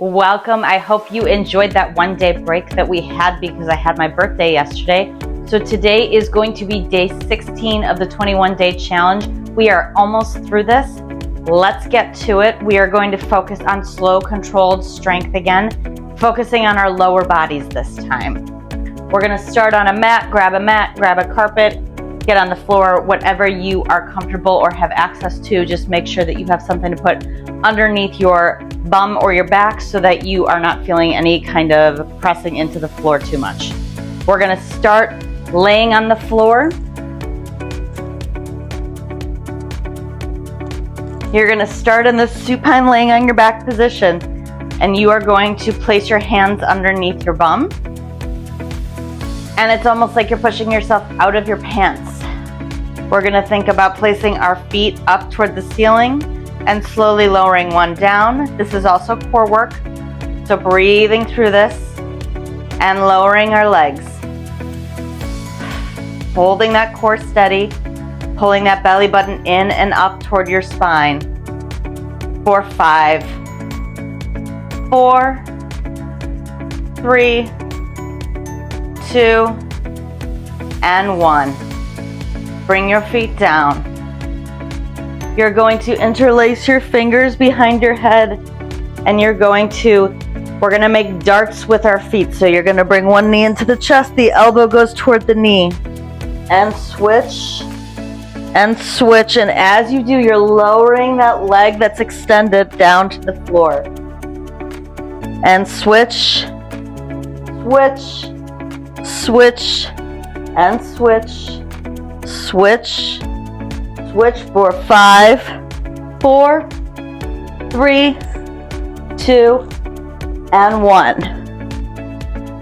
Welcome. I hope you enjoyed that 1-day break that we had because I had my birthday yesterday. So today is going to be day 16 of the 21-day challenge. We are almost through this. Let's get to it. We are going to focus on slow, controlled strength again, focusing on our lower bodies this time. We're going to start on a mat, grab a carpet, get on the floor, whatever you are comfortable or have access to. Just make sure that you have something to put underneath your bum or your back so that you are not feeling any kind of pressing into the floor too much. We're going to start laying on the floor. You're going to start in the supine laying on your back position, and you are going to place your hands underneath your bum. And it's almost like you're pushing yourself out of your pants. We're going to think about placing our feet up toward the ceiling and slowly lowering one down. This is also core work, so breathing through this and lowering our legs. Holding that core steady, pulling that belly button in and up toward your spine. For 5, 4, 3, 2, and 1. Bring your feet down. You're going to interlace your fingers behind your head, and we're going to make darts with our feet. So you're going to bring one knee into the chest, the elbow goes toward the knee, and switch, and switch. And as you do, you're lowering that leg that's extended down to the floor. And switch, switch, switch, and switch, switch, switch for 5, 4, 3, 2, and 1.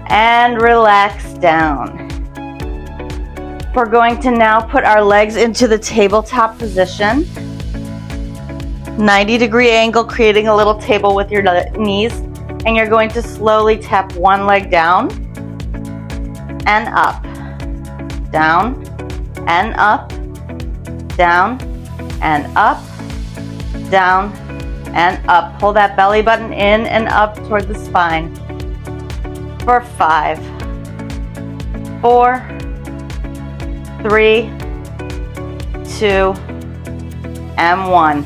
And relax down. We're going to now put our legs into the tabletop position. 90-degree angle, creating a little table with your knees. And you're going to slowly tap one leg down and up, down and up, down and up, down and up. Pull that belly button in and up toward the spine. For 5, 4, 3, 2, and 1.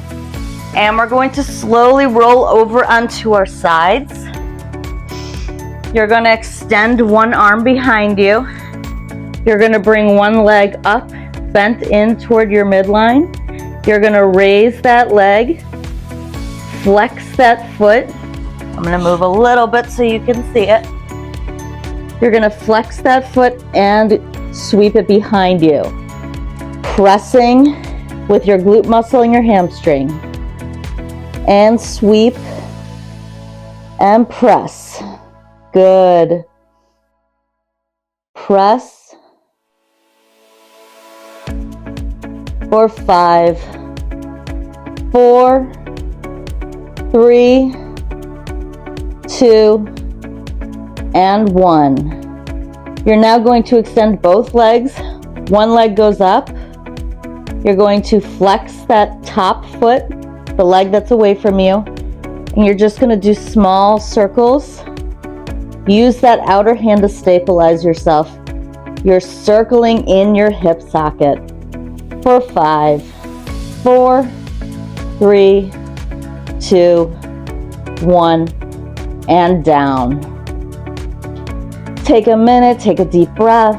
And we're going to slowly roll over onto our sides. You're going to extend one arm behind you. You're going to bring one leg up, bent in toward your midline. You're going to raise that leg, flex that foot. I'm going to move a little bit so you can see it. You're going to flex that foot and sweep it behind you, pressing with your glute muscle and your hamstring. And sweep and press. Good. Press. For 5, 4, 3, 2, and 1. You're now going to extend both legs. One leg goes up. You're going to flex that top foot, the leg that's away from you, and you're just going to do small circles. Use that outer hand to stabilize yourself. You're circling in your hip socket. For 5, 4, 3, 2, 1, and down. Take a minute, take a deep breath,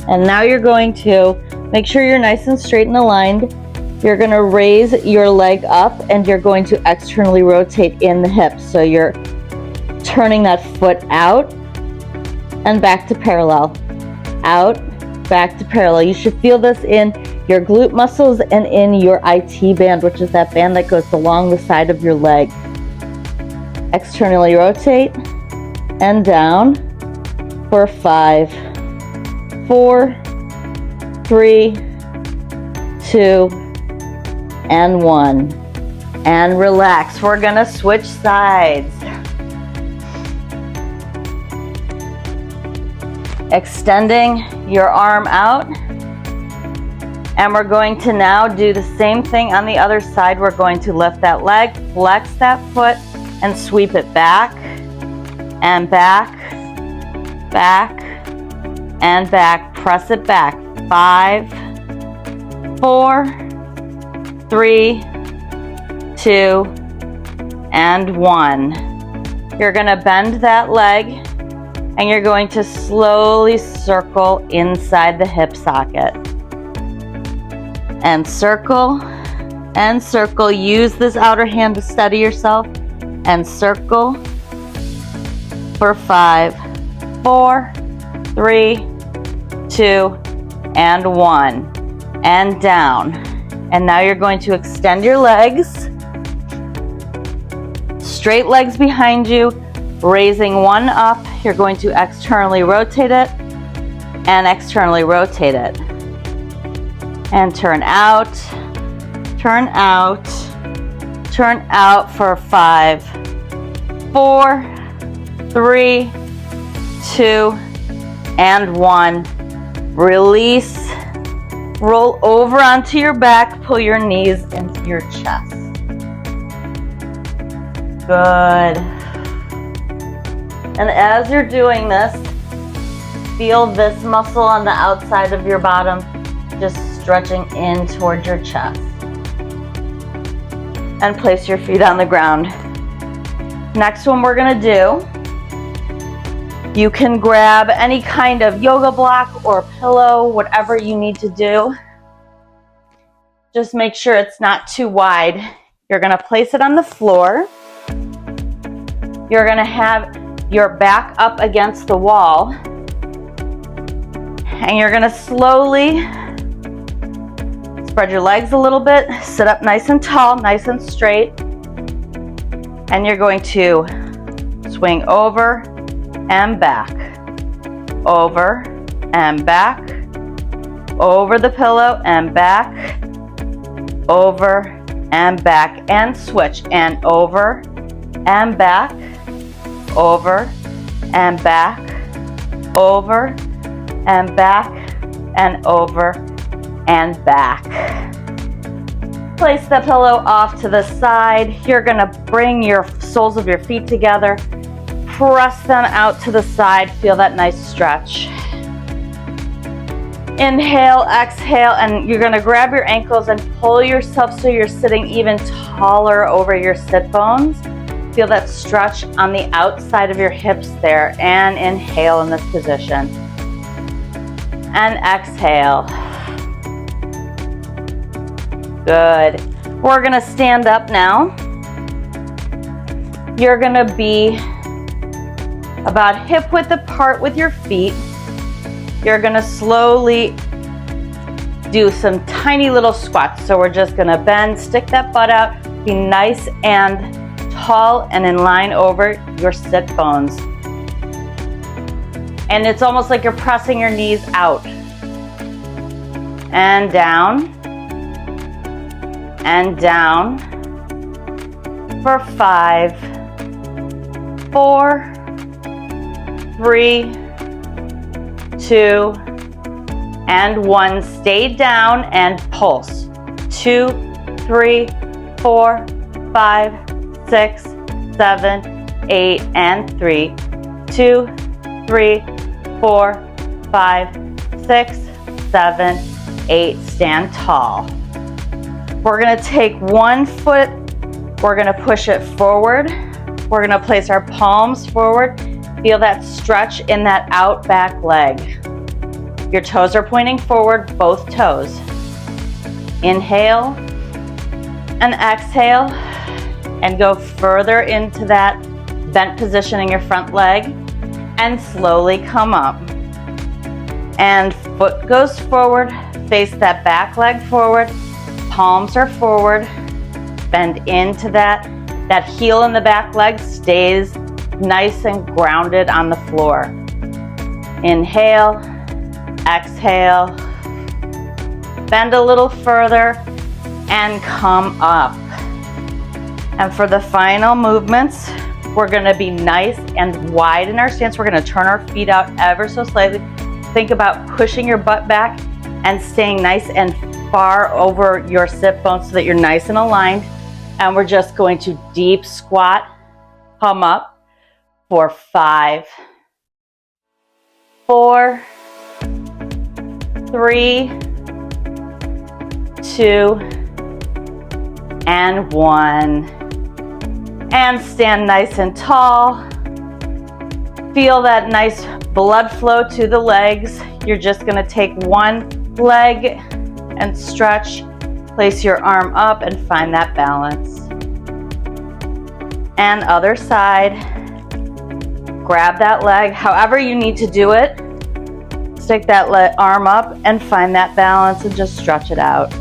and now you're going to make sure you're nice and straight and aligned. You're going to raise your leg up, and you're going to externally rotate in the hips. So you're turning that foot out and back to parallel. Out, back to parallel. You should feel this in your glute muscles and in your IT band, which is that band that goes along the side of your leg. Externally rotate and down for 5, 4, 3, 2, and 1. And relax. We're going to switch sides. Extending your arm out. And we're going to now do the same thing on the other side. We're going to lift that leg, flex that foot, and sweep it back and back, back and back. Press it back. 5, 4, 3, 2, and 1. You're going to bend that leg and you're going to slowly circle inside the hip socket. And circle and circle. Use this outer hand to steady yourself. And circle for 5, 4, 3, 2, and 1. And down. And now you're going to extend your legs. Straight legs behind you, raising one up. You're going to externally rotate it and externally rotate it. And turn out, turn out, turn out for 5, 4, 3, 2, and 1. Release, roll over onto your back, pull your knees into your chest. Good. And as you're doing this, feel this muscle on the outside of your bottom just stretching in towards your chest. And place your feet on the ground. Next one we're gonna do, you can grab any kind of yoga block or pillow, whatever you need to do. Just make sure it's not too wide. You're gonna place it on the floor. You're gonna have your back up against the wall. And you're gonna slowly spread your legs a little bit, sit up nice and tall, nice and straight. And you're going to swing over and back, over and back, over the pillow and back, over and back, and switch, and over and back, over and back, over and back, and over and back. Place the pillow off to the side. You're gonna bring your soles of your feet together, press them out to the side, feel that nice stretch. Inhale, exhale, and you're gonna grab your ankles and pull yourself so you're sitting even taller over your sit bones. Feel that stretch on the outside of your hips there, and inhale in this position. And exhale. Good. We're gonna stand up now. You're gonna be about hip width apart with your feet. You're gonna slowly do some tiny little squats. So we're just gonna bend, stick that butt out, be nice and tall and in line over your sit bones. And it's almost like you're pressing your knees out. And down. And down. For 5, 4, 3, 2, and 1. Stay down and pulse. 2, 3, 4, 5, 6, 7, 8, and 3, 2, 3, 4, 5, 6, 7, 8. Stand tall. We're gonna take one foot, we're gonna push it forward. We're gonna place our palms forward. Feel that stretch in that out back leg. Your toes are pointing forward, both toes. Inhale and exhale, and go further into that bent position in your front leg, and slowly come up. And foot goes forward, face that back leg forward, palms are forward, bend into that. That heel in the back leg stays nice and grounded on the floor. Inhale, exhale, bend a little further, and come up. And for the final movements, we're gonna be nice and wide in our stance. We're gonna turn our feet out ever so slightly. Think about pushing your butt back and staying nice and far over your sit bones so that you're nice and aligned. And we're just going to deep squat Come up for 5, 4, 3, 2, and 1. And stand nice and tall. Feel that nice blood flow to the legs. You're just going to take one leg and stretch. Place your arm up and find that balance. And other side. Grab that leg, however you need to do it. Stick that arm up and find that balance and just stretch it out.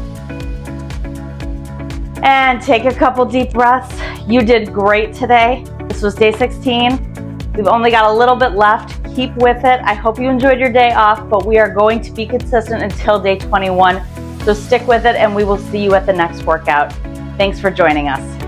And take a couple deep breaths. You did great today. This was day 16. We've only got a little bit left. Keep with it. I hope you enjoyed your day off, but we are going to be consistent until day 21. So stick with it and we will see you at the next workout. Thanks for joining us.